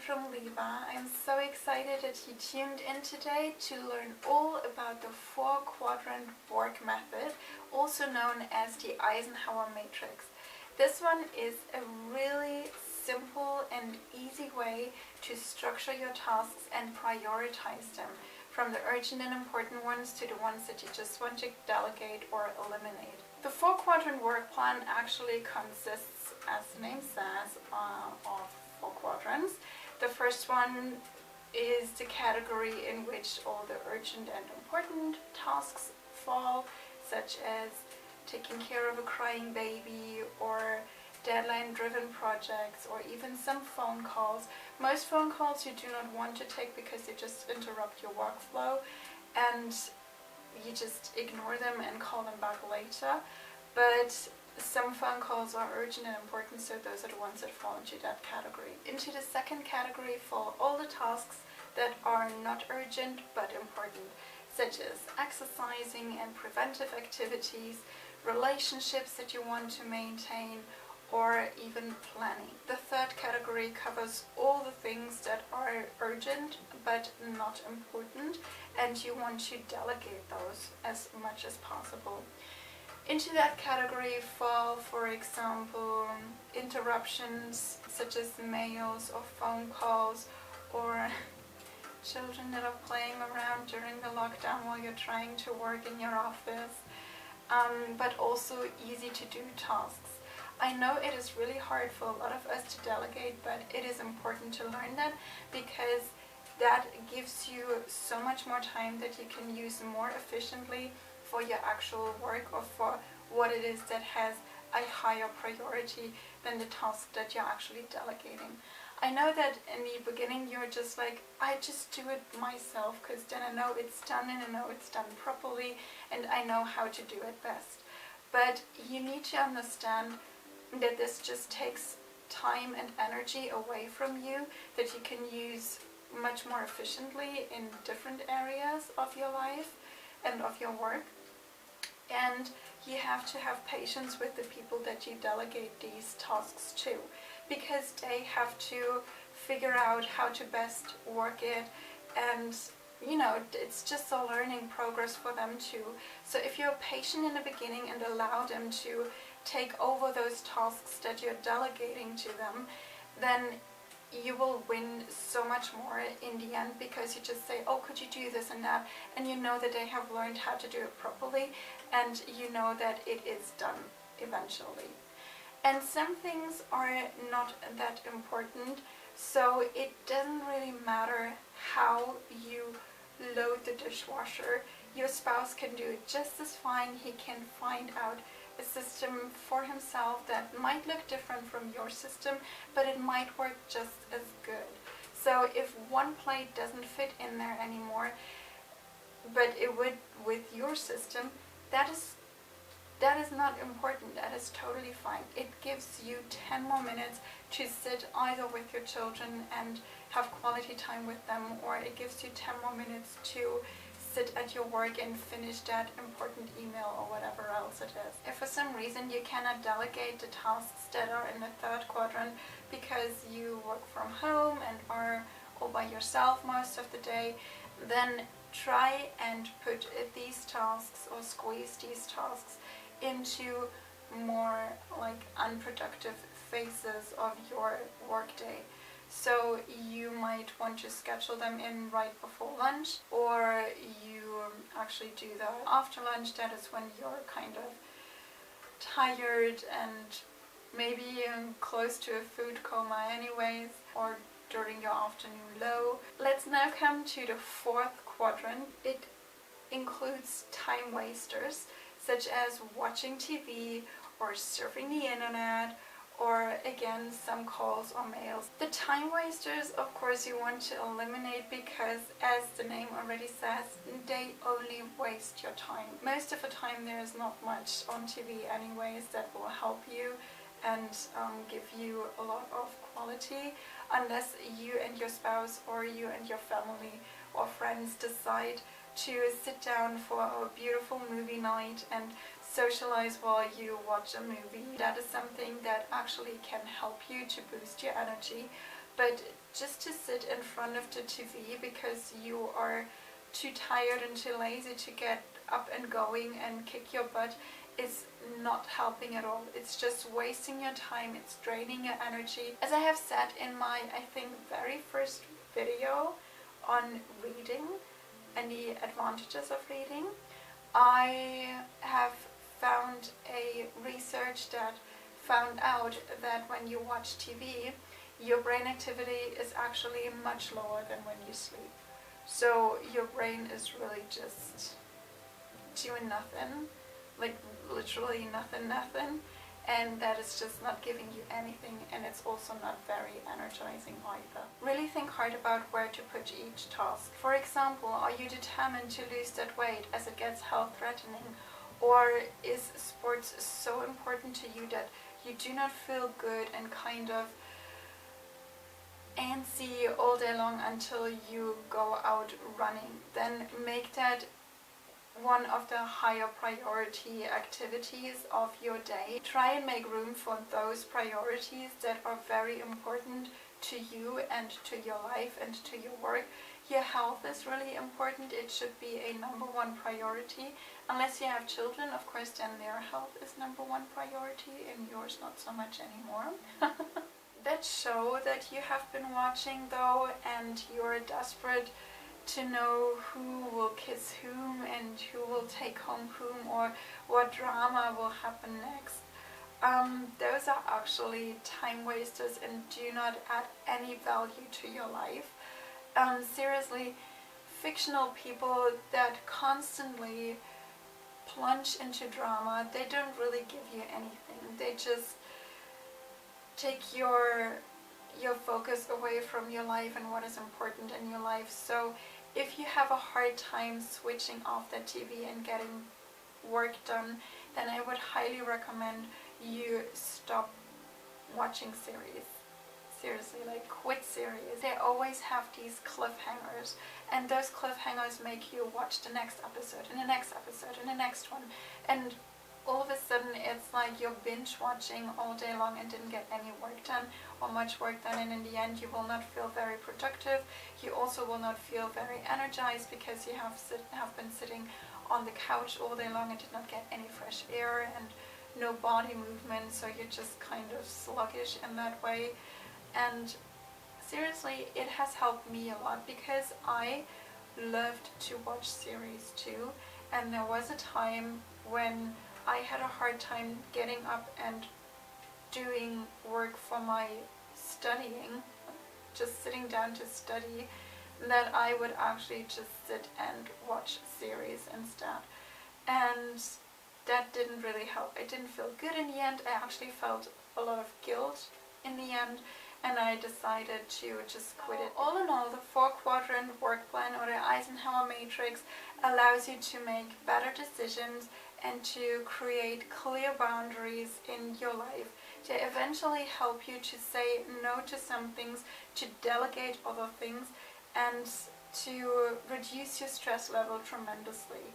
from Leva. I'm so excited that you tuned in today to learn all about the 4-quadrant work method, also known as the Eisenhower matrix. This one is a really simple and easy way to structure your tasks and prioritize them, from the urgent and important ones to the ones that you just want to delegate or eliminate. The 4-quadrant work plan actually consists, as the name says, of 4 quadrants. The first one is the category in which all the urgent and important tasks fall, such as taking care of a crying baby or deadline-driven projects, or even some phone calls. Most phone calls you do not want to take because they just interrupt your workflow and you just ignore them and call them back later. But some phone calls are urgent and important, so those are the ones that fall into that category. Into the second category fall all the tasks that are not urgent but important, such as exercising and preventive activities, relationships that you want to maintain, or even planning. The third category covers all the things that are urgent but not important, and you want to delegate those as much as possible. Into that category fall, for example, interruptions such as mails or phone calls, or children that are playing around during the lockdown while you're trying to work in your office, but also easy to do tasks. I know it is really hard for a lot of us to delegate, but it is important to learn that, because that gives you so much more time that you can use more efficiently for your actual work, or for what it is that has a higher priority than the task that you're actually delegating. I know that in the beginning you're just like, I just do it myself because then I know it's done and I know it's done properly and I know how to do it best. But you need to understand that this just takes time and energy away from you that you can use much more efficiently in different areas of your life and of your work. And you have to have patience with the people that you delegate these tasks to, because they have to figure out how to best work it, and you know, it's just a learning progress for them too. So if you're patient in the beginning and allow them to take over those tasks that you're delegating to them, then you will win so much more in the end, because you just say, oh, could you do this and that, and you know that they have learned how to do it properly, and you know that it is done eventually. And some things are not that important, so it doesn't really matter how you load the dishwasher. Your spouse can do it just as fine. He can find out a system for himself that might look different from your system, but it might work just as good. So if one plate doesn't fit in there anymore, but it would with your system, that is not important. That is totally fine. It gives you 10 more minutes to sit either with your children and have quality time with them, or it gives you 10 more minutes to sit at your work and finish that important email or whatever else it is. If for some reason you cannot delegate the tasks that are in the 3rd quadrant because you work from home and are all by yourself most of the day, then try and put these tasks or squeeze these tasks into more like unproductive phases of your workday. So you might want to schedule them in right before lunch, or you actually do that after lunch. That is when you're kind of tired and maybe close to a food coma anyways, or during your afternoon low. Let's now come to the 4th quadrant. It includes time wasters, such as watching TV or surfing the internet, or again some calls or mails. The time wasters, of course, you want to eliminate, because as the name already says, they only waste your time. Most of the time there is not much on TV anyways that will help you and give you a lot of quality, unless you and your spouse or you and your family or friends decide to sit down for a beautiful movie night and socialize while you watch a movie. That is something that actually can help you to boost your energy. but just to sit in front of the TV because you are too tired and too lazy to get up and going and kick your butt is not helping at all. It's just wasting your time, it's draining your energy. As I have said in my, I think, very first video on reading and the advantages of reading, I have found a research that found out that when you watch TV, your brain activity is actually much lower than when you sleep. So your brain is really just doing nothing, like literally nothing, and that is just not giving you anything, and it's also not very energizing either. Really think hard about where to put each task. For example, are you determined to lose that weight as it gets health threatening? Or is sports so important to you that you do not feel good and kind of antsy all day long until you go out running? Then make that one of the higher priority activities of your day. Try and make room for those priorities that are very important to you and to your life and to your work. Your health is really important. It should be a #1 priority. Unless you have children, of course, then their health is #1 priority and yours not so much anymore. That show that you have been watching though, and you're desperate to know who will kiss whom and who will take home whom or what drama will happen next, those are actually time wasters and do not add any value to your life. Seriously, fictional people that constantly plunge into drama, they don't really give you anything. They just take your focus away from your life and what is important in your life. So if you have a hard time switching off the TV and getting work done, then I would highly recommend you stop watching series. Seriously, like quit series. They always have these cliffhangers, and those cliffhangers make you watch the next episode and the next episode and the next one, and all of a sudden it's like you're binge watching all day long and didn't get any work done or much work done, and in the end you will not feel very productive. You also will not feel very energized because you have been sitting on the couch all day long and did not get any fresh air and no body movement, so you're just kind of sluggish in that way. And seriously, it has helped me a lot because I loved to watch series too, and there was a time when I had a hard time getting up and doing work for my studying, just sitting down to study, that I would actually just sit and watch series instead. And that didn't really help. I didn't feel good in the end. I actually felt a lot of guilt in the end, and I decided to just quit it. All in all, the 4-quadrant work plan, or the Eisenhower matrix, allows you to make better decisions and to create clear boundaries in your life, to eventually help you to say no to some things, to delegate other things, and to reduce your stress level tremendously.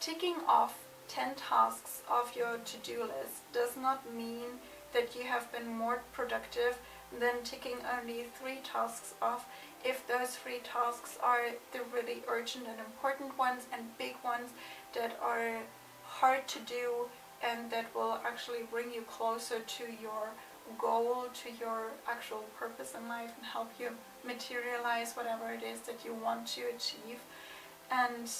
Ticking off 10 tasks off your to-do list does not mean that you have been more productive than ticking only 3 tasks off, if those 3 tasks are the really urgent and important ones and big ones that are hard to do and that will actually bring you closer to your goal, to your actual purpose in life, and help you materialize whatever it is that you want to achieve. And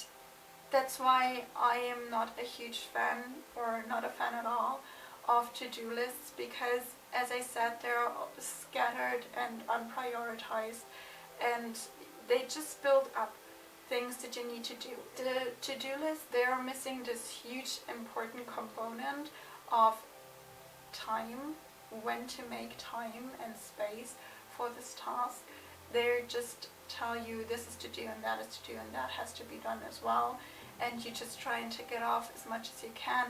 that's why I am not a huge fan, or not a fan at all, of to-do lists, because as I said, they're scattered and unprioritized, and they just build up things that you need to do. The to-do list, they're missing this huge important component of time, when to make time and space for this task. They just tell you this is to do and that is to do and that has to be done as well, and you just try and tick it off as much as you can,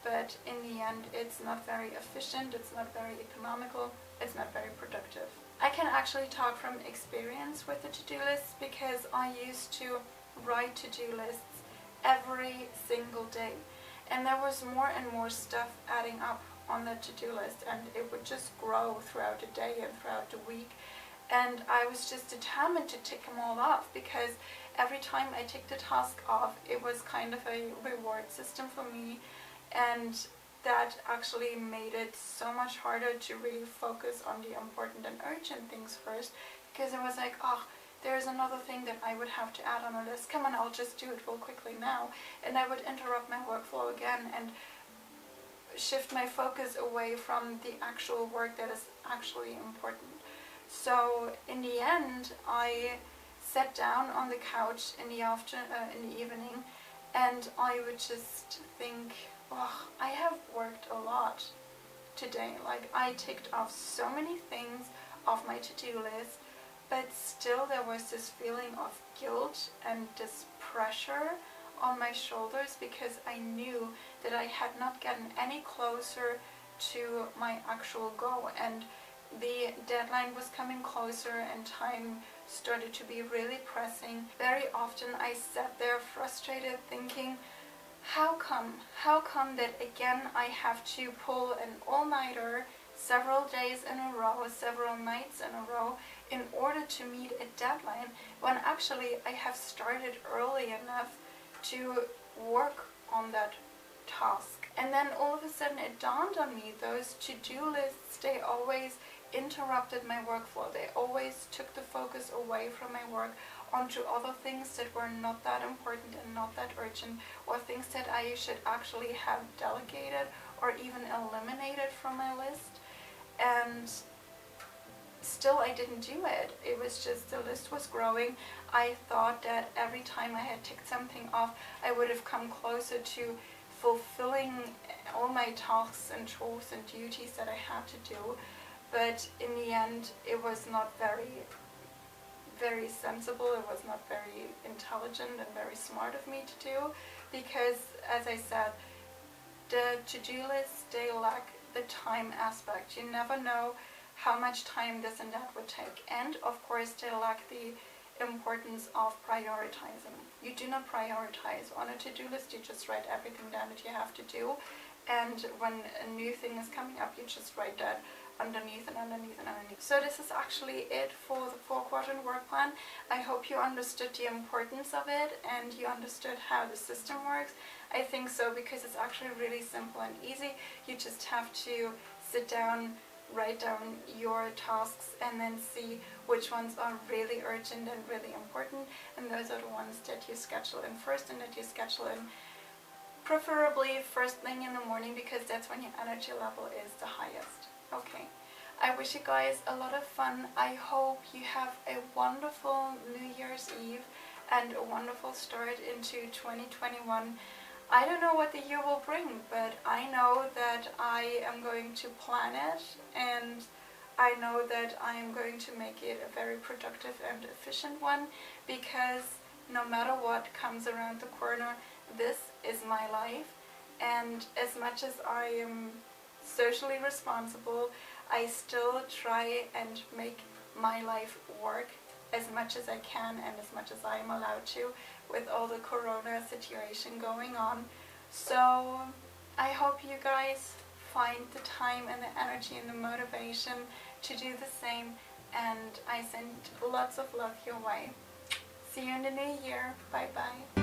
but in the end it's not very efficient, it's not very economical, it's not very productive. I can actually talk from experience with the to-do lists, because I used to write to-do lists every single day, and there was more and more stuff adding up on the to-do list, and it would just grow throughout the day and throughout the week. And I was just determined to tick them all off, because every time I ticked the task off, it was kind of a reward system for me, and that actually made it so much harder to really focus on the important and urgent things first, because it was like, oh, there's another thing that I would have to add on a list. Come on, I'll just do it real quickly now. And I would interrupt my workflow again and shift my focus away from the actual work that is actually important. So in the end, I sat down on the couch in the evening, and I would just think, oh, I have worked a lot today. Like, I ticked off so many things off my to-do list, but still there was this feeling of guilt and this pressure on my shoulders, because I knew that I had not gotten any closer to my actual goal, and the deadline was coming closer and time started to be really pressing. Very often I sat there frustrated, thinking, how come that again I have to pull an all-nighter several days in a row, several nights in a row, in order to meet a deadline, when actually I have started early enough to work on that task. And then all of a sudden it dawned on me, those to-do lists, they always interrupted my workflow. They always took the focus away from my work onto other things that were not that important and not that urgent, or things that I should actually have delegated or even eliminated from my list. And still I didn't do it. It was just, the list was growing. I thought that every time I had ticked something off, I would have come closer to fulfilling all my tasks and chores and duties that I had to do. But in the end, it was not very sensible. It was not very intelligent and very smart of me to do, because, as I said, the to-do lists, they lack the time aspect. You never know how much time this and that would take. And of course they lack the importance of prioritizing. You do not prioritize on a to-do list. You just write everything down that you have to do, and when a new thing is coming up, you just write that underneath and underneath and underneath. So this is actually it for the 4-quadrant work plan. I hope you understood the importance of it and you understood how the system works. I think so, because it's actually really simple and easy. You just have to sit down, write down your tasks, and then see which ones are really urgent and really important, and those are the ones that you schedule in first, and that you schedule in preferably first thing in the morning, because that's when your energy level is the highest. Okay, I wish you guys a lot of fun. I hope you have a wonderful New Year's Eve and a wonderful start into 2021. I don't know what the year will bring, but I know that I am going to plan it, and I know that I am going to make it a very productive and efficient one, because no matter what comes around the corner, this is my life, and as much as I am socially responsible, I still try and make my life work as much as I can and as much as I am allowed to, with all the corona situation going on. So I hope you guys find the time and the energy and the motivation to do the same, and I send lots of love your way. See you in the new year. Bye bye.